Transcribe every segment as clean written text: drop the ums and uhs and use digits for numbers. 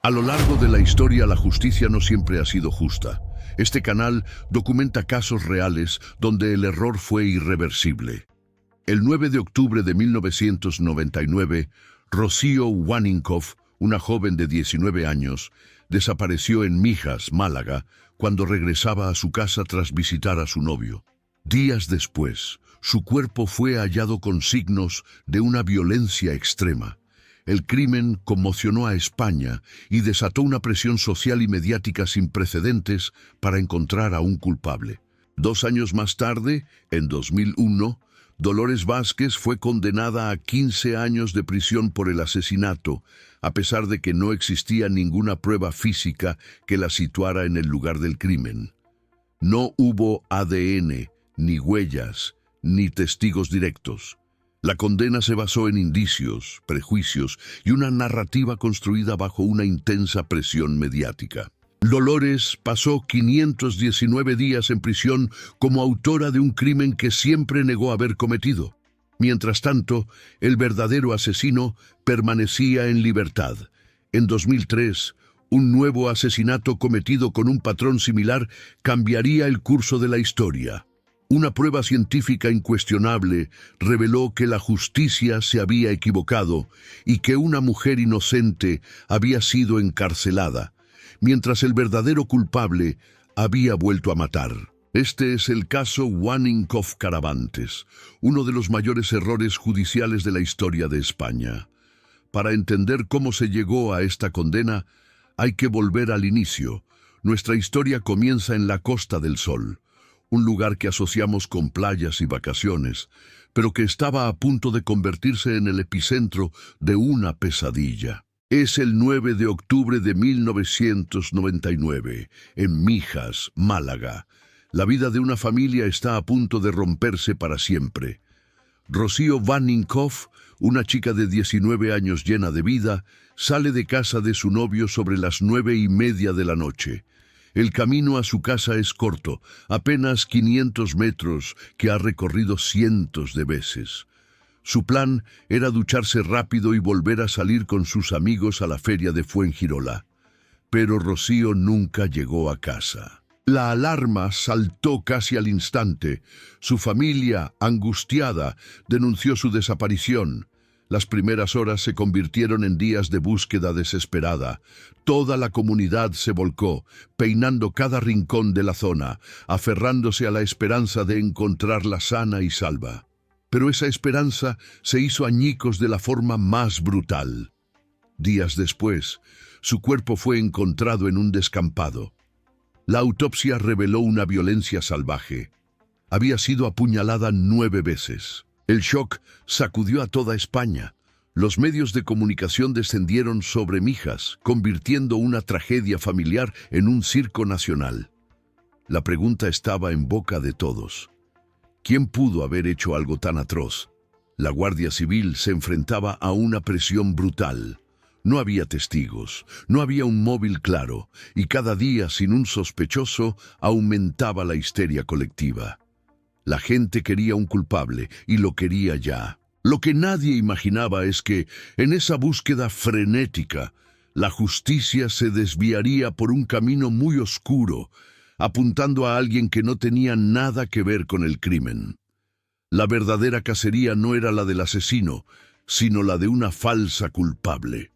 A lo largo de la historia, la justicia no siempre ha sido justa. Este canal documenta casos reales donde el error fue irreversible. El 9 de octubre de 1999, Rocío Waninkoff, una joven de 19 años, desapareció en Mijas, Málaga, cuando regresaba a su casa tras visitar a su novio. Días después, su cuerpo fue hallado con signos de una violencia extrema. El crimen conmocionó a España y desató una presión social y mediática sin precedentes para encontrar a un culpable. 2 años más tarde, en 2001, Dolores Vázquez fue condenada a 15 años de prisión por el asesinato, a pesar de que no existía ninguna prueba física que la situara en el lugar del crimen. No hubo ADN, ni huellas, ni testigos directos. La condena se basó en indicios, prejuicios y una narrativa construida bajo una intensa presión mediática. Dolores pasó 519 días en prisión como autora de un crimen que siempre negó haber cometido. Mientras tanto, el verdadero asesino permanecía en libertad. En 2003, un nuevo asesinato cometido con un patrón similar cambiaría el curso de la historia. Una prueba científica incuestionable reveló que la justicia se había equivocado y que una mujer inocente había sido encarcelada, mientras el verdadero culpable había vuelto a matar. Este es el caso Waninkoff-Caravantes, uno de los mayores errores judiciales de la historia de España. Para entender cómo se llegó a esta condena, hay que volver al inicio. Nuestra historia comienza en la Costa del Sol, un lugar que asociamos con playas y vacaciones, pero que estaba a punto de convertirse en el epicentro de una pesadilla. Es el 9 de octubre de 1999, en Mijas, Málaga. La vida de una familia está a punto de romperse para siempre. Rocío Waninkoff, una chica de 19 años llena de vida, sale de casa de su novio sobre las 9:30 de la noche. El camino a su casa es corto, apenas 500 metros que ha recorrido cientos de veces. Su plan era ducharse rápido y volver a salir con sus amigos a la feria de Fuengirola. Pero Rocío nunca llegó a casa. La alarma saltó casi al instante. Su familia, angustiada, denunció su desaparición. Las primeras horas se convirtieron en días de búsqueda desesperada. Toda la comunidad se volcó, peinando cada rincón de la zona, aferrándose a la esperanza de encontrarla sana y salva. Pero esa esperanza se hizo añicos de la forma más brutal. Días después, su cuerpo fue encontrado en un descampado. La autopsia reveló una violencia salvaje. Había sido apuñalada 9 veces. El shock sacudió a toda España. Los medios de comunicación descendieron sobre Mijas, convirtiendo una tragedia familiar en un circo nacional. La pregunta estaba en boca de todos. ¿Quién pudo haber hecho algo tan atroz? La Guardia Civil se enfrentaba a una presión brutal. No había testigos, no había un móvil claro, y cada día sin un sospechoso aumentaba la histeria colectiva. La gente quería un culpable, y lo quería ya. Lo que nadie imaginaba es que, en esa búsqueda frenética, la justicia se desviaría por un camino muy oscuro, apuntando a alguien que no tenía nada que ver con el crimen. La verdadera cacería no era la del asesino, sino la de una falsa culpable.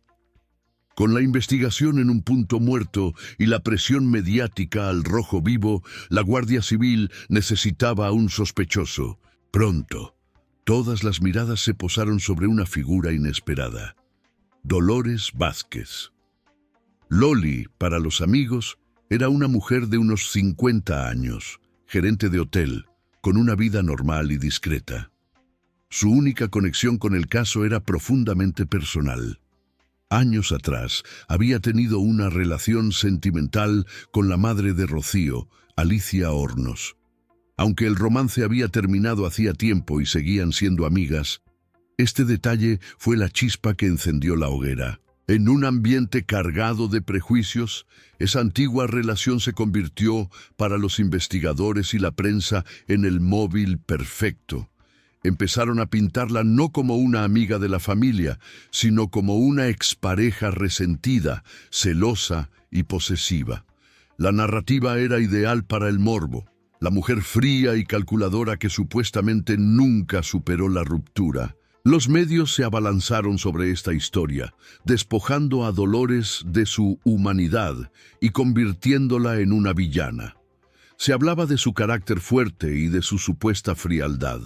Con la investigación en un punto muerto y la presión mediática al rojo vivo, la Guardia Civil necesitaba a un sospechoso. Pronto, todas las miradas se posaron sobre una figura inesperada: Dolores Vázquez. Loli, para los amigos, era una mujer de unos 50 años, gerente de hotel, con una vida normal y discreta. Su única conexión con el caso era profundamente personal. Años atrás, había tenido una relación sentimental con la madre de Rocío, Alicia Hornos. Aunque el romance había terminado hacía tiempo y seguían siendo amigas, este detalle fue la chispa que encendió la hoguera. En un ambiente cargado de prejuicios, esa antigua relación se convirtió para los investigadores y la prensa en el móvil perfecto. Empezaron a pintarla no como una amiga de la familia, sino como una expareja resentida, celosa y posesiva. La narrativa era ideal para el morbo, la mujer fría y calculadora que supuestamente nunca superó la ruptura. Los medios se abalanzaron sobre esta historia, despojando a Dolores de su humanidad y convirtiéndola en una villana. Se hablaba de su carácter fuerte y de su supuesta frialdad.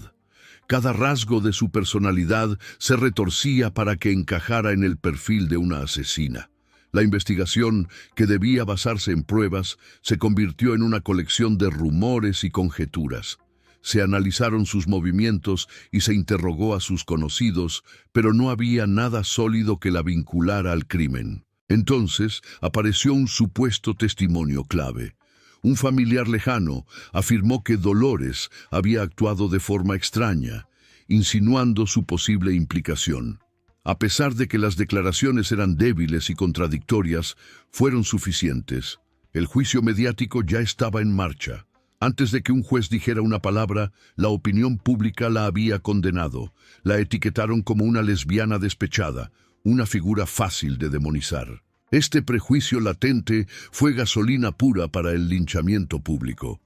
Cada rasgo de su personalidad se retorcía para que encajara en el perfil de una asesina. La investigación, que debía basarse en pruebas, se convirtió en una colección de rumores y conjeturas. Se analizaron sus movimientos y se interrogó a sus conocidos, pero no había nada sólido que la vinculara al crimen. Entonces apareció un supuesto testimonio clave. Un familiar lejano afirmó que Dolores había actuado de forma extraña, insinuando su posible implicación. A pesar de que las declaraciones eran débiles y contradictorias, fueron suficientes. El juicio mediático ya estaba en marcha. Antes de que un juez dijera una palabra, la opinión pública la había condenado. La etiquetaron como una lesbiana despechada, una figura fácil de demonizar. Este prejuicio latente fue gasolina pura para el linchamiento público.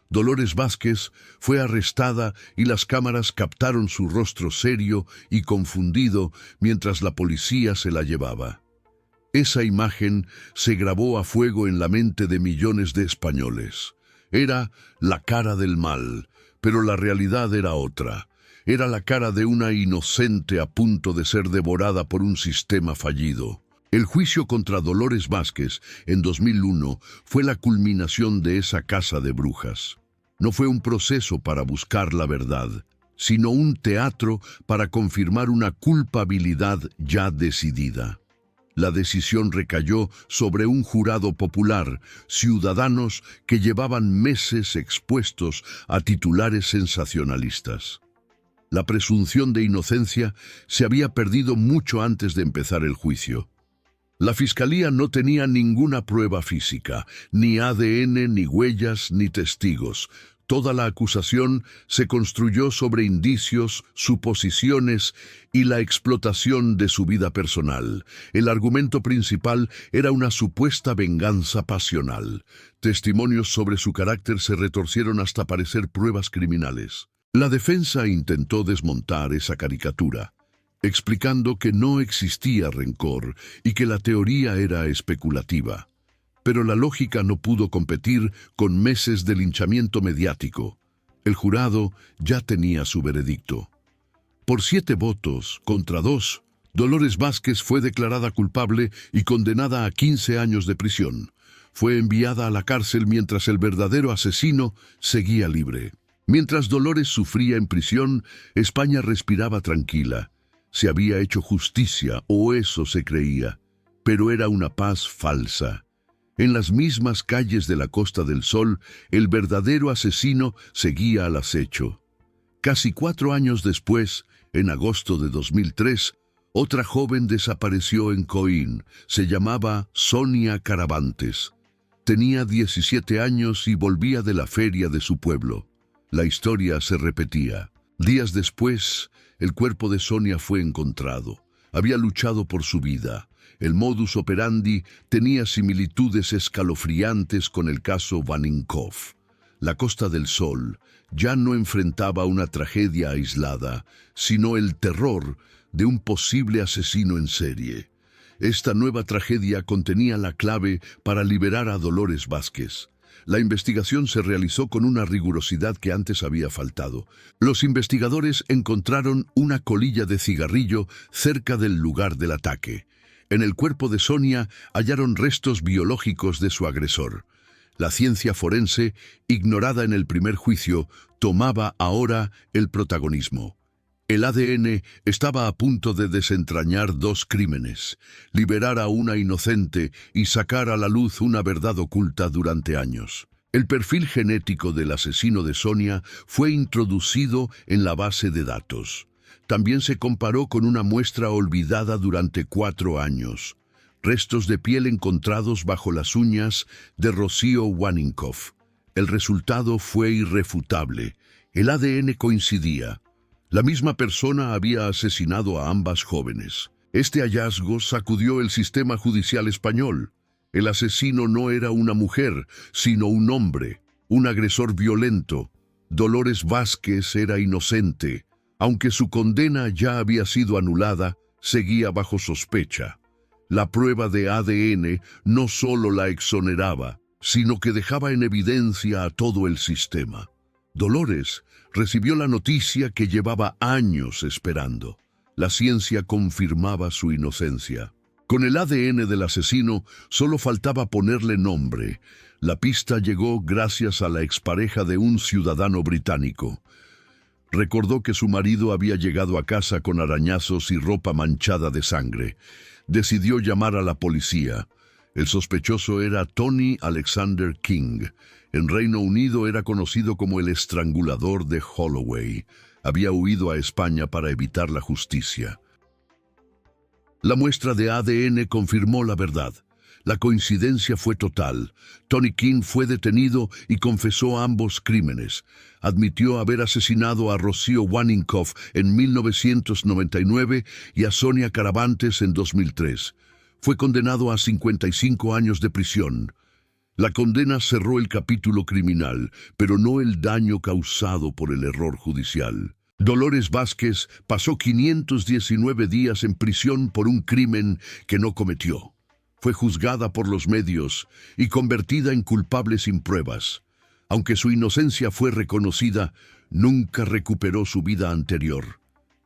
Dolores Vázquez fue arrestada y las cámaras captaron su rostro serio y confundido mientras la policía se la llevaba. Esa imagen se grabó a fuego en la mente de millones de españoles. Era la cara del mal, pero la realidad era otra. Era la cara de una inocente a punto de ser devorada por un sistema fallido. El juicio contra Dolores Vázquez en 2001 fue la culminación de esa casa de brujas. No fue un proceso para buscar la verdad, sino un teatro para confirmar una culpabilidad ya decidida. La decisión recayó sobre un jurado popular, ciudadanos que llevaban meses expuestos a titulares sensacionalistas. La presunción de inocencia se había perdido mucho antes de empezar el juicio. La fiscalía no tenía ninguna prueba física, ni ADN, ni huellas, ni testigos. Toda la acusación se construyó sobre indicios, suposiciones y la explotación de su vida personal. El argumento principal era una supuesta venganza pasional. Testimonios sobre su carácter se retorcieron hasta parecer pruebas criminales. La defensa intentó desmontar esa caricatura, explicando que no existía rencor y que la teoría era especulativa. Pero la lógica no pudo competir con meses de linchamiento mediático. El jurado ya tenía su veredicto. Por 7 votos contra 2, Dolores Vázquez fue declarada culpable y condenada a 15 años de prisión. Fue enviada a la cárcel mientras el verdadero asesino seguía libre. Mientras Dolores sufría en prisión, España respiraba tranquila. Se había hecho justicia, o eso se creía, pero era una paz falsa. En las mismas calles de la Costa del Sol, el verdadero asesino seguía al acecho. Casi 4 años después, en agosto de 2003, otra joven desapareció en Coín. Se llamaba Sonia Caravantes. Tenía 17 años y volvía de la feria de su pueblo. La historia se repetía. Días después, el cuerpo de Sonia fue encontrado. Había luchado por su vida. El modus operandi tenía similitudes escalofriantes con el caso Vaninkoff. La Costa del Sol ya no enfrentaba una tragedia aislada, sino el terror de un posible asesino en serie. Esta nueva tragedia contenía la clave para liberar a Dolores Vázquez. La investigación se realizó con una rigurosidad que antes había faltado. Los investigadores encontraron una colilla de cigarrillo cerca del lugar del ataque. En el cuerpo de Sonia hallaron restos biológicos de su agresor. La ciencia forense, ignorada en el primer juicio, tomaba ahora el protagonismo. El ADN estaba a punto de desentrañar 2 crímenes, liberar a una inocente y sacar a la luz una verdad oculta durante años. El perfil genético del asesino de Sonia fue introducido en la base de datos. También se comparó con una muestra olvidada durante 4 años. Restos de piel encontrados bajo las uñas de Rocío Vaninkoff. El resultado fue irrefutable. El ADN coincidía. La misma persona había asesinado a ambas jóvenes. Este hallazgo sacudió el sistema judicial español. El asesino no era una mujer, sino un hombre, un agresor violento. Dolores Vázquez era inocente. Aunque su condena ya había sido anulada, seguía bajo sospecha. La prueba de ADN no solo la exoneraba, sino que dejaba en evidencia a todo el sistema. Dolores recibió la noticia que llevaba años esperando. La ciencia confirmaba su inocencia. Con el ADN del asesino solo faltaba ponerle nombre. La pista llegó gracias a la expareja de un ciudadano británico. Recordó que su marido había llegado a casa con arañazos y ropa manchada de sangre. Decidió llamar a la policía. El sospechoso era Tony Alexander King. En Reino Unido era conocido como el estrangulador de Holloway. Había huido a España para evitar la justicia. La muestra de ADN confirmó la verdad. La coincidencia fue total. Tony King fue detenido y confesó ambos crímenes. Admitió haber asesinado a Rocío Waninkoff en 1999 y a Sonia Caravantes en 2003. Fue condenado a 55 años de prisión. La condena cerró el capítulo criminal, pero no el daño causado por el error judicial. Dolores Vázquez pasó 519 días en prisión por un crimen que no cometió. Fue juzgada por los medios y convertida en culpable sin pruebas. Aunque su inocencia fue reconocida, nunca recuperó su vida anterior.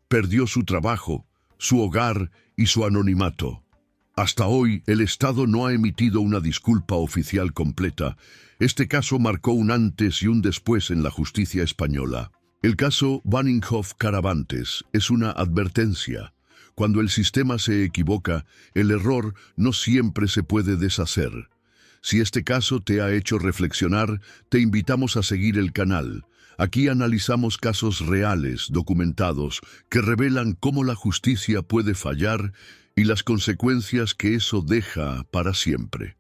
Perdió su trabajo, su hogar y su anonimato. Hasta hoy, el Estado no ha emitido una disculpa oficial completa. Este caso marcó un antes y un después en la justicia española. El caso Waninkoff-Caravantes es una advertencia. Cuando el sistema se equivoca, el error no siempre se puede deshacer. Si este caso te ha hecho reflexionar, te invitamos a seguir el canal. Aquí analizamos casos reales, documentados, que revelan cómo la justicia puede fallar y las consecuencias que eso deja para siempre.